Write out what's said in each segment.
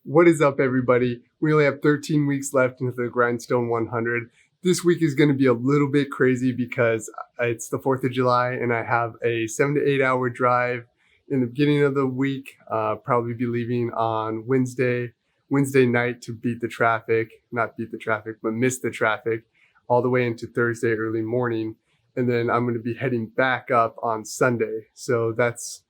What is up, everybody? We only have 13 weeks left into the Grindstone 100. This week is going to be a little bit crazy because it's the 4th of July and I have a 7 to 8 hour drive in the beginning of the week. Probably be leaving on Wednesday night to beat the traffic, not beat the traffic, but miss the traffic all the way into Thursday early morning. And then I'm going to be heading back up on Sunday. So that's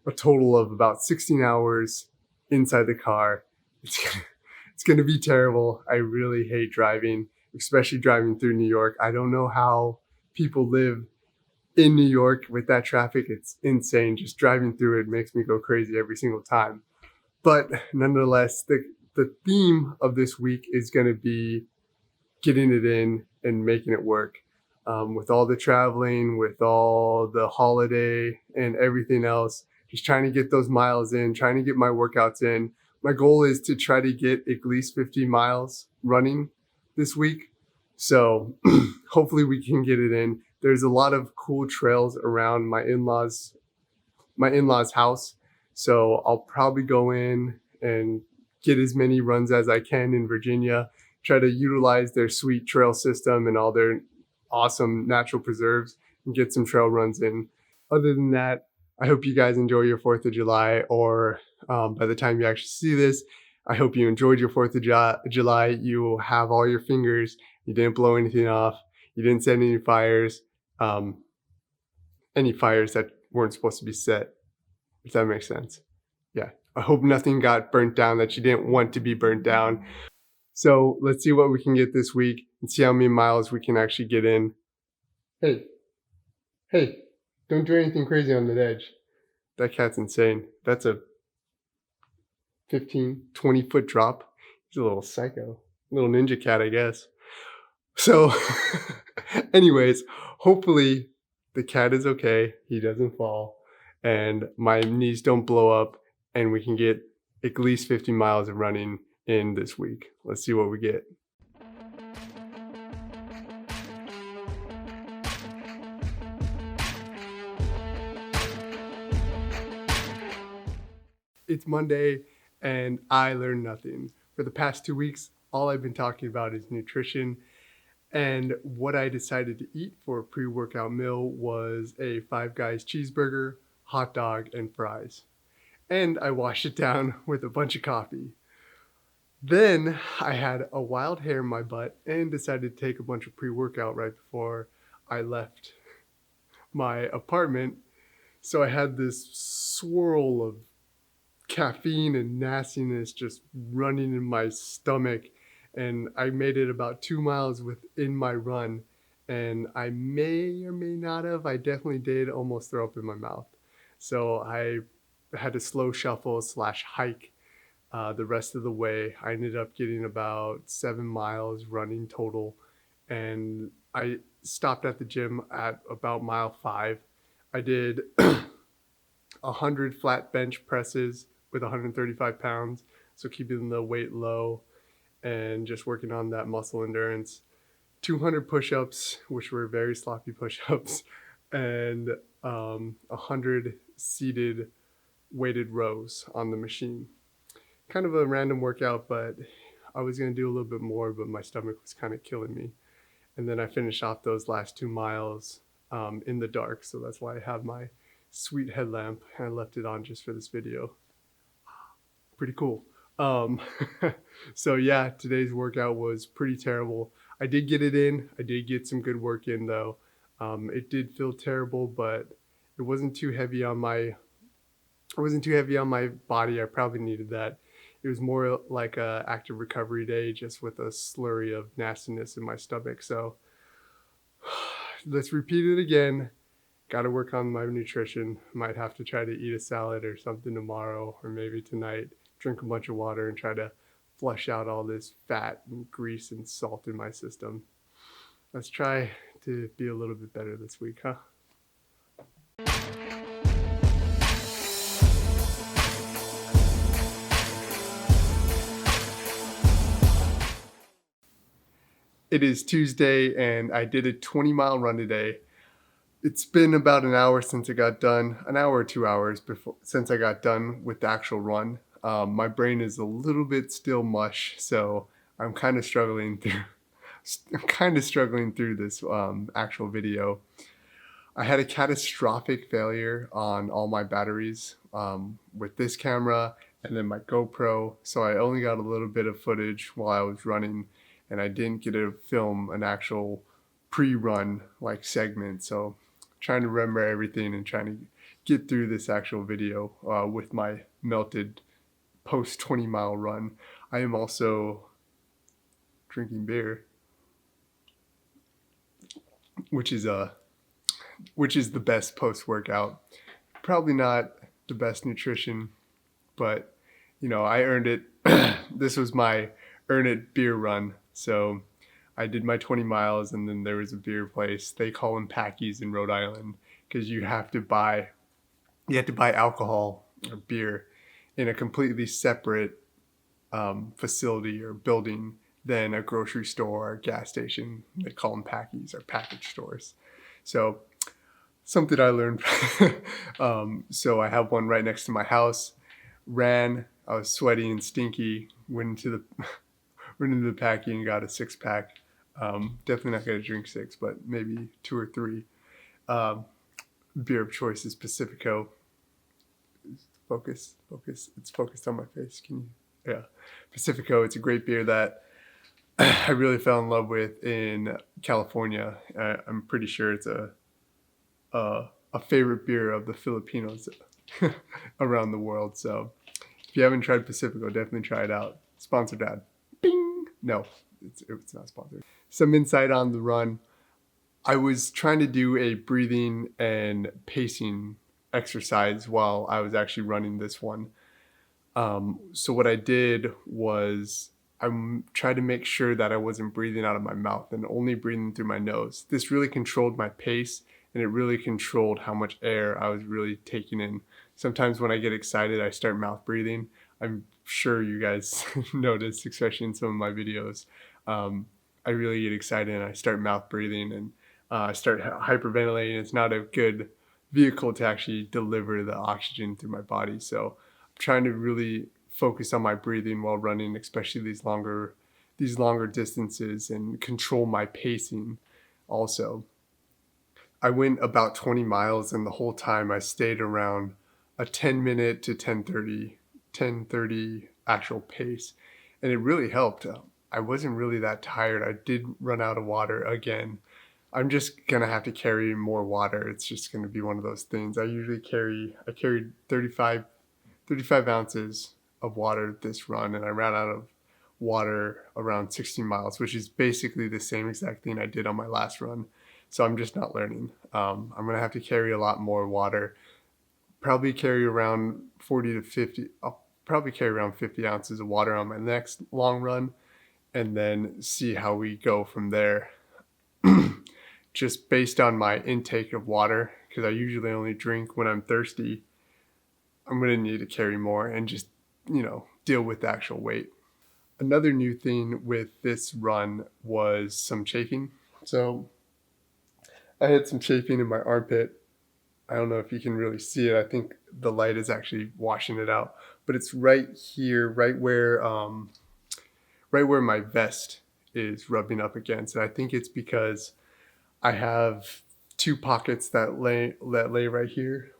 a total of about 16 hours inside the car. It's gonna be terrible. I really hate driving, especially driving through New York. I don't know how people live in New York with that traffic. It's insane. Just driving through it makes me go crazy every single time. But nonetheless, the theme of this week is gonna be getting it in and making it work. With all the traveling, with all the holiday and everything else, just trying to get those miles in, trying to get my workouts in. My goal is to try to get at least 50 miles running this week. So hopefully we can get it in. There's a lot of cool trails around my in-laws' house. So I'll probably go in and get as many runs as I can in Virginia, try to utilize their sweet trail system and all their awesome natural preserves and get some trail runs in. Other than that, I hope you guys enjoy your 4th of July, or by the time you actually see this, I hope you enjoyed your 4th of July. You have all your fingers. You didn't blow anything off. You didn't set any fires that weren't supposed to be set, if that makes sense. Yeah, I hope nothing got burnt down that you didn't want to be burnt down. So let's see what we can get this week and see how many miles we can actually get in. Hey, don't do anything crazy on that edge. That cat's insane. That's a 15, 20-foot drop. He's a little psycho. Little ninja cat, I guess. So anyways, hopefully the cat is okay. He doesn't fall and my knees don't blow up and we can get at least 50 miles of running in this week. Let's see what we get. It's Monday and I learned nothing. For the past 2 weeks, all I've been talking about is nutrition. And what I decided to eat for a pre-workout meal was a Five Guys cheeseburger, hot dog, and fries. And I washed it down with a bunch of coffee. Then I had a wild hair in my butt and decided to take a bunch of pre-workout right before I left my apartment. So I had this swirl of caffeine and nastiness just running in my stomach, and I made it about 2 miles within my run, and I may or may not have, I definitely did almost throw up in my mouth. So I had to slow shuffle / hike the rest of the way. I ended up getting about 7 miles running total, and I stopped at the gym at about mile 5. I did 100 flat bench presses with 135 pounds, so keeping the weight low and just working on that muscle endurance. 200 push-ups, which were very sloppy push-ups, and 100 seated weighted rows on the machine. Kind of a random workout, but I was gonna do a little bit more, but my stomach was kind of killing me. And then I finished off those last 2 miles in the dark, so that's why I have my sweet headlamp and I left it on just for this video. Pretty cool. So yeah, today's workout was pretty terrible. I did get it in. I did get some good work in though. It did feel terrible, but it wasn't too heavy on my body. I probably needed that. It was more like a active recovery day, just with a slurry of nastiness in my stomach. So let's repeat it again. Got to work on my nutrition. Might have to try to eat a salad or something tomorrow, or maybe tonight. Drink a bunch of water and try to flush out all this fat and grease and salt in my system. Let's try to be a little bit better this week, huh? It is Tuesday and I did a 20-mile run today. It's been about an hour since I got done, an hour or 2 hours since I got done with the actual run. My brain is a little bit still mush, so I'm kind of struggling through. I'm kind of struggling through this actual video. I had a catastrophic failure on all my batteries with this camera and then my GoPro, so I only got a little bit of footage while I was running, and I didn't get to film an actual pre-run like segment. So trying to remember everything and trying to get through this actual video with my melted post 20-mile run. I am also drinking beer, which is the best post-workout. Probably not the best nutrition, but you know, I earned it. This was my earn it beer run. So I did my 20 miles, and then there was a beer place. They call them Packies in Rhode Island, because you have to buy alcohol or beer in a completely separate facility or building than a grocery store or gas station. They call them Packies or package stores. So something I learned. So I have one right next to my house. I was sweaty and stinky. Went into the Packy and got a 6-pack. Definitely not gonna drink 6, but maybe 2 or 3. Beer of choice is Pacifico. Focus. It's focused on my face. Yeah. Pacifico. It's a great beer that I really fell in love with in California. I'm pretty sure it's a favorite beer of the Filipinos around the world. So if you haven't tried Pacifico, definitely try it out. Sponsored ad. Bing! No, it's not sponsored. Some insight on the run. I was trying to do a breathing and pacing exercise while I was actually running this one. So what I did was I tried to make sure that I wasn't breathing out of my mouth and only breathing through my nose. This really controlled my pace, and it really controlled how much air I was really taking in. Sometimes when I get excited, I start mouth breathing. I'm sure you guys notice, especially in some of my videos. I really get excited and I start mouth breathing, and I start hyperventilating. It's not a good vehicle to actually deliver the oxygen through my body. So I'm trying to really focus on my breathing while running, especially these longer distances, and control my pacing also. I went about 20 miles, and the whole time I stayed around a 10-minute to 10:30 actual pace, and it really helped. I wasn't really that tired. I did run out of water again. I'm just gonna have to carry more water. It's just gonna be one of those things. I carried 35 ounces of water this run, and I ran out of water around 16 miles, which is basically the same exact thing I did on my last run. So I'm just not learning. I'm gonna have to carry a lot more water. Probably carry around 40 to 50. I'll probably carry around 50 ounces of water on my next long run, and then see how we go from there. Just based on my intake of water, because I usually only drink when I'm thirsty, I'm gonna need to carry more and just, deal with the actual weight. Another new thing with this run was some chafing. So I had some chafing in my armpit. I don't know if you can really see it. I think the light is actually washing it out, but it's right here, right where my vest is rubbing up against. And I think it's because I have 2 pockets that lay right here.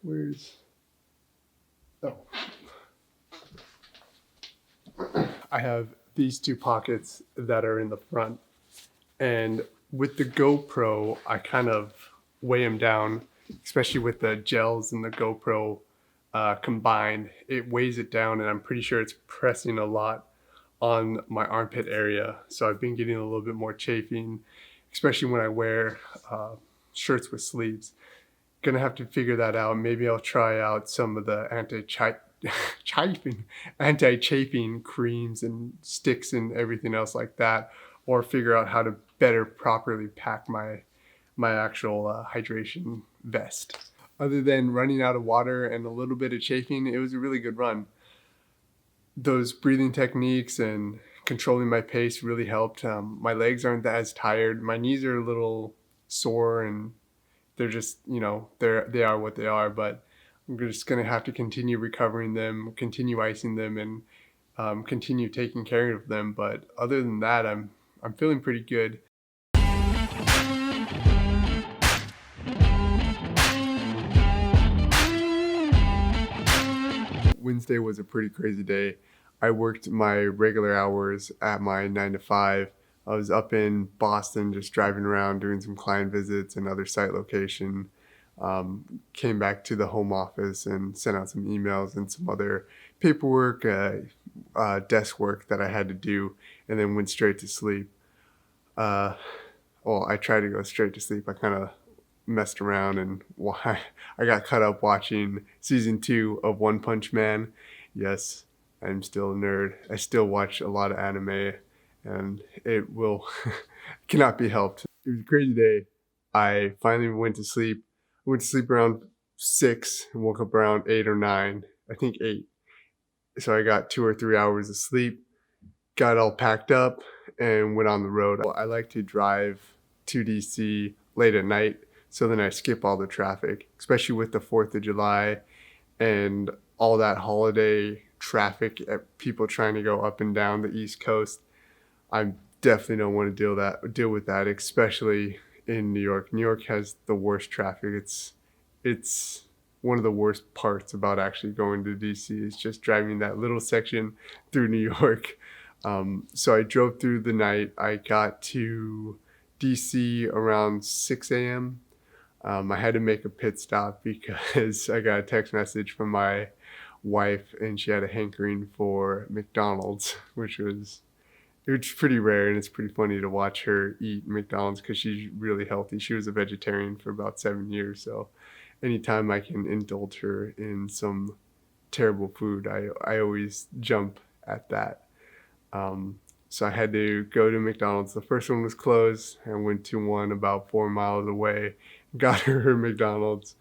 I have these 2 pockets that are in the front, and with the GoPro, I kind of weigh them down, especially with the gels and the GoPro combined. It weighs it down, and I'm pretty sure it's pressing a lot on my armpit area. So I've been getting a little bit more chafing, especially when I wear shirts with sleeves. Gonna have to figure that out. Maybe I'll try out some of the anti-chafing creams and sticks and everything else like that, or figure out how to better properly pack my actual hydration vest. Other than running out of water and a little bit of chafing, it was a really good run. Those breathing techniques and controlling my pace really helped. My legs aren't as tired. My knees are a little sore, and they're just, they are what they are, but I'm just going to have to continue recovering them, continue icing them, and continue taking care of them. But other than that, I'm feeling pretty good. Wednesday was a pretty crazy day. I worked my regular hours at my 9 to 5. I was up in Boston just driving around doing some client visits and other site location. Came back to the home office and sent out some emails and some other paperwork, desk work that I had to do, and then went straight to sleep. Well, I tried to go straight to sleep. I kind of messed around and I got caught up watching season 2 of One Punch Man. Yes, I'm still a nerd. I still watch a lot of anime, and it will cannot be helped. It was a crazy day. I finally went to sleep. I went to sleep around 6 and woke up around 8 or 9. I think 8. So I got 2 or 3 hours of sleep, got all packed up, and went on the road. I like to drive to DC late at night, so then I skip all the traffic, especially with the 4th of July and all that holiday traffic, people trying to go up and down the East Coast. I definitely don't want to deal with that, especially in New York. New York has the worst traffic. It's one of the worst parts about actually going to DC is just driving that little section through New York. So I drove through the night. I got to DC around 6 a.m. I had to make a pit stop because I got a text message from my wife and she had a hankering for McDonald's, which was pretty rare, and it's pretty funny to watch her eat McDonald's because she's really healthy. She was a vegetarian for about 7 years, so anytime I can indulge her in some terrible food, I always jump at that. So I had to go to McDonald's. The first one was closed. I went to one about 4 miles away, got her McDonald's,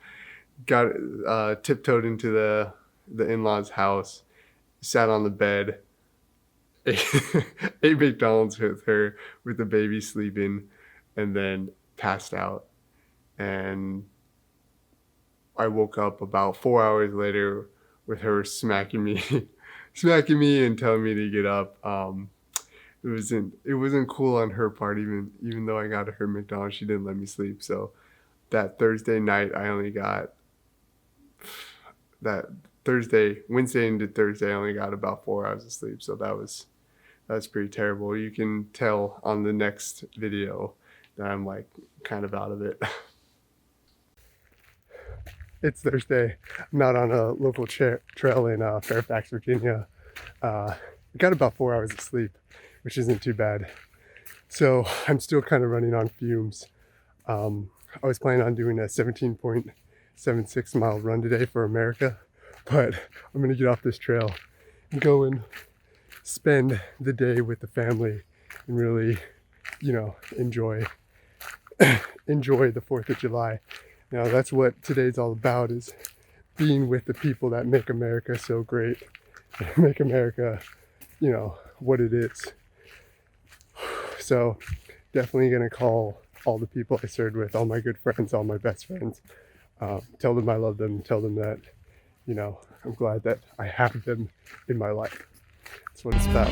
tiptoed into the in-laws' house, sat on the bed, ate McDonald's with her, with the baby sleeping, and then passed out. And I woke up about 4 hours later with her smacking me and telling me to get up. It wasn't cool on her part, even though I got her McDonald's, she didn't let me sleep. So that Thursday night, Wednesday into Thursday, I only got about 4 hours of sleep. So that's pretty terrible. You can tell on the next video that I'm like kind of out of it. It's Thursday. I'm not on a local trail in Fairfax, Virginia. I got about 4 hours of sleep, which isn't too bad. So I'm still kind of running on fumes. I was planning on doing a 17.76 mile run today for America, but I'm gonna get off this trail and go and spend the day with the family and really, enjoy the 4th of July. Now that's what today's all about, is being with the people that make America so great, make America, what it is. So definitely gonna call all the people I served with, all my good friends, all my best friends, tell them I love them, tell them that, I'm glad that I have them in my life. That's what it's about.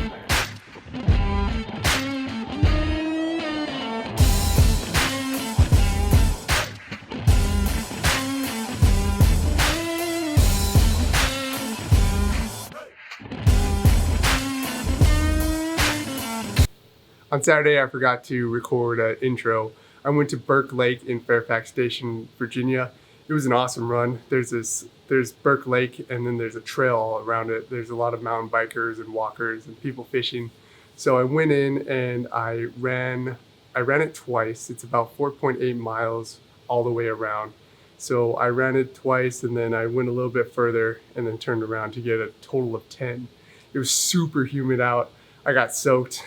On Saturday, I forgot to record an intro. I went to Burke Lake in Fairfax Station, Virginia. It was an awesome run. There's Burke Lake, and then there's a trail all around it. There's a lot of mountain bikers and walkers and people fishing. So I went in and I ran it twice. It's about 4.8 miles all the way around. So I ran it twice, and then I went a little bit further and then turned around to get a total of 10. It was super humid out. I got soaked.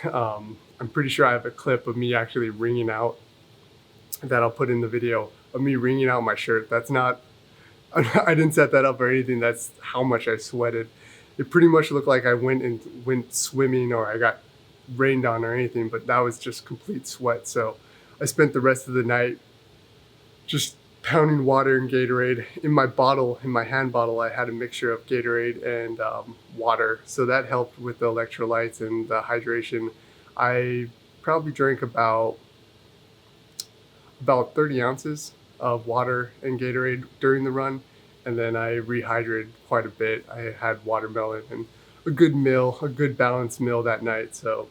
I'm pretty sure I have a clip of me actually wringing out that I'll put in the video of me wringing out my shirt. That's not, I didn't set that up or anything. That's how much I sweated. It pretty much looked like I went swimming or I got rained on or anything, but that was just complete sweat. So I spent the rest of the night just pounding water and Gatorade. In my bottle, in my hand bottle, I had a mixture of Gatorade and water. So that helped with the electrolytes and the hydration. I probably drank about 30 ounces of water and Gatorade during the run. And then I rehydrated quite a bit. I had watermelon and a good meal, a good balanced meal that night. So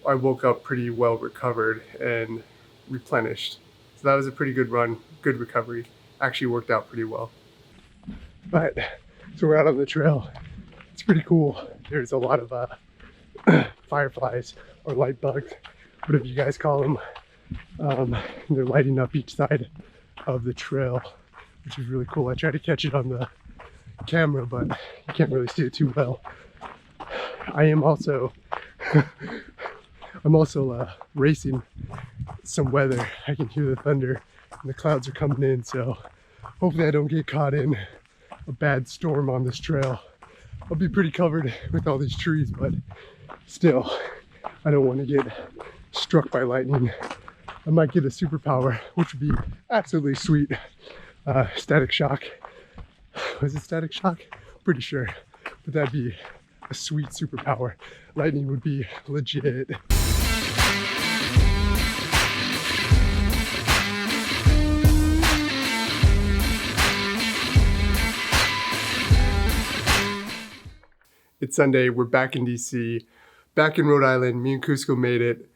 I woke up pretty well recovered and replenished. So that was a pretty good run, good recovery. Actually worked out pretty well. But so we're out on the trail. It's pretty cool. There's a lot of fireflies or light bugs, whatever you guys call them. They're lighting up each side of the trail, which is really cool. I tried to catch it on the camera, but you can't really see it too well. I am also racing some weather. I can hear the thunder and the clouds are coming in, so hopefully I don't get caught in a bad storm on this trail. I'll be pretty covered with all these trees, but still, I don't want to get struck by lightning. I might get a superpower, which would be absolutely sweet. Static shock. Was it static shock? Pretty sure. But that'd be a sweet superpower. Lightning would be legit. It's Sunday, we're back in DC, back in Rhode Island. Me and Cusco made it.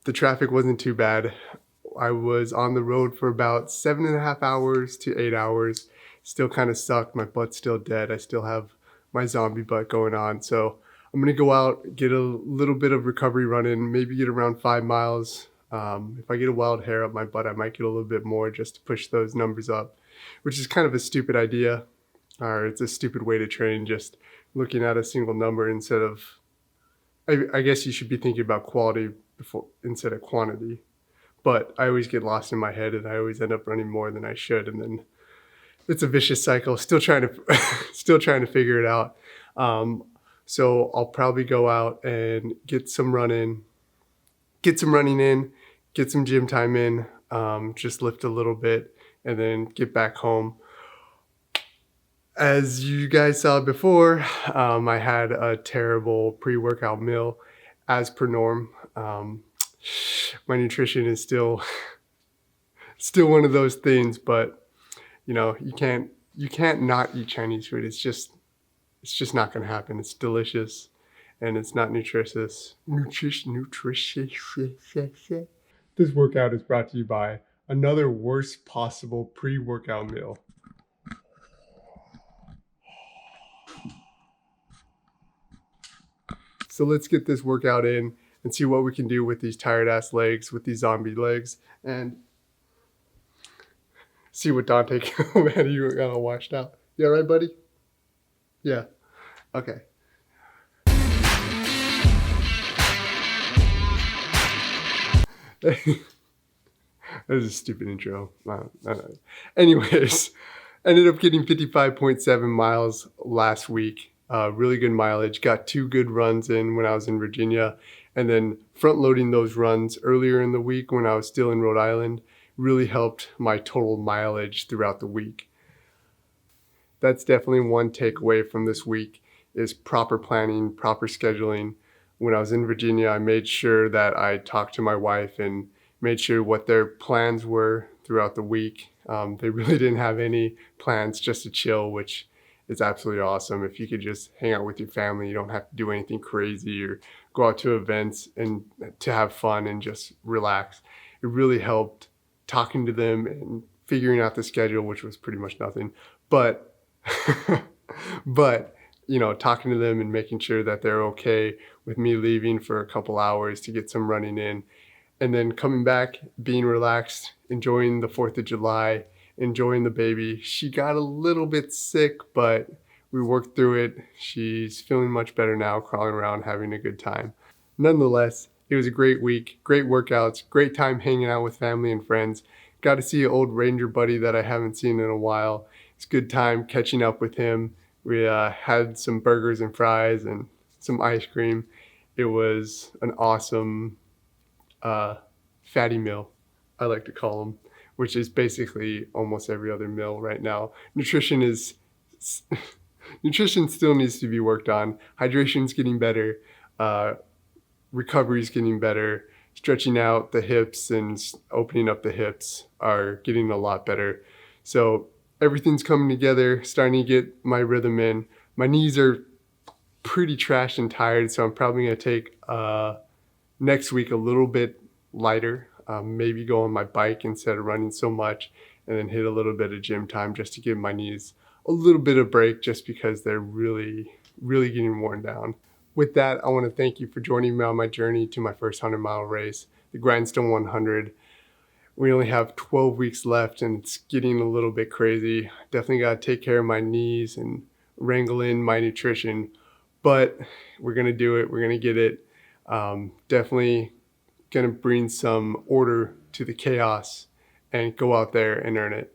The traffic wasn't too bad. I was on the road for about 7.5 hours to 8 hours. Still kind of sucked, my butt's still dead. I still have my zombie butt going on. So I'm gonna go out, get a little bit of recovery running, maybe get around 5 miles. If I get a wild hair up my butt, I might get a little bit more just to push those numbers up, which is kind of a stupid idea, or it's a stupid way to train, just looking at a single number instead of, I guess you should be thinking about quality instead of quantity. But I always get lost in my head and I always end up running more than I should, and then it's a vicious cycle. Still trying to figure it out. So I'll probably go out and get some running in, get some gym time in, just lift a little bit and then get back home. As you guys saw before, I had a terrible pre-workout meal as per norm. My nutrition is still one of those things, but you know, you can't not eat Chinese food. It's just not gonna happen. It's delicious and it's not nutritious. This workout is brought to you by another worst possible pre-workout meal. So let's get this workout in and see what we can do with these tired ass legs, with these zombie legs, and see what Dante, oh man, you got all washed out. You all right, buddy? Yeah, okay. That was a stupid intro. Anyways, ended up getting 55.7 miles last week. Really good mileage. Got 2 good runs in when I was in Virginia, and then front loading those runs earlier in the week when I was still in Rhode Island really helped my total mileage throughout the week. That's definitely one takeaway from this week, is proper planning, proper scheduling. When I was in Virginia, I made sure that I talked to my wife and made sure what their plans were throughout the week. They really didn't have any plans, just to chill, which is absolutely awesome. If you could just hang out with your family, you don't have to do anything crazy or go out to events and to have fun and just relax. It really helped talking to them and figuring out the schedule, which was pretty much nothing. But you know, talking to them and making sure that they're okay with me leaving for a couple hours to get some running in, and then coming back, being relaxed, enjoying the 4th of July, enjoying the baby. She got a little bit sick, but we worked through it. She's feeling much better now, crawling around, having a good time. Nonetheless, it was a great week, great workouts, great time hanging out with family and friends. Got to see an old Ranger buddy that I haven't seen in a while. It's a good time catching up with him. We had some burgers and fries and some ice cream. It was an awesome fatty meal, I like to call them. which is basically almost every other meal right now. Nutrition still needs to be worked on. Hydration's getting better. Recovery's getting better. Stretching out the hips and opening up the hips are getting a lot better. So everything's coming together, starting to get my rhythm in. My knees are pretty trashed and tired, so I'm probably going to take next week a little bit lighter, maybe go on my bike instead of running so much, and then hit a little bit of gym time just to give my knees a little bit of break, just because they're really getting worn down. With that, I want to thank you for joining me on my journey to my first 100-mile race, the Grindstone 100. We only have 12 weeks left and it's getting a little bit crazy. Definitely got to take care of my knees and wrangle in my nutrition, but we're going to do it. We're going to get it. Definitely going to bring some order to the chaos and go out there and earn it.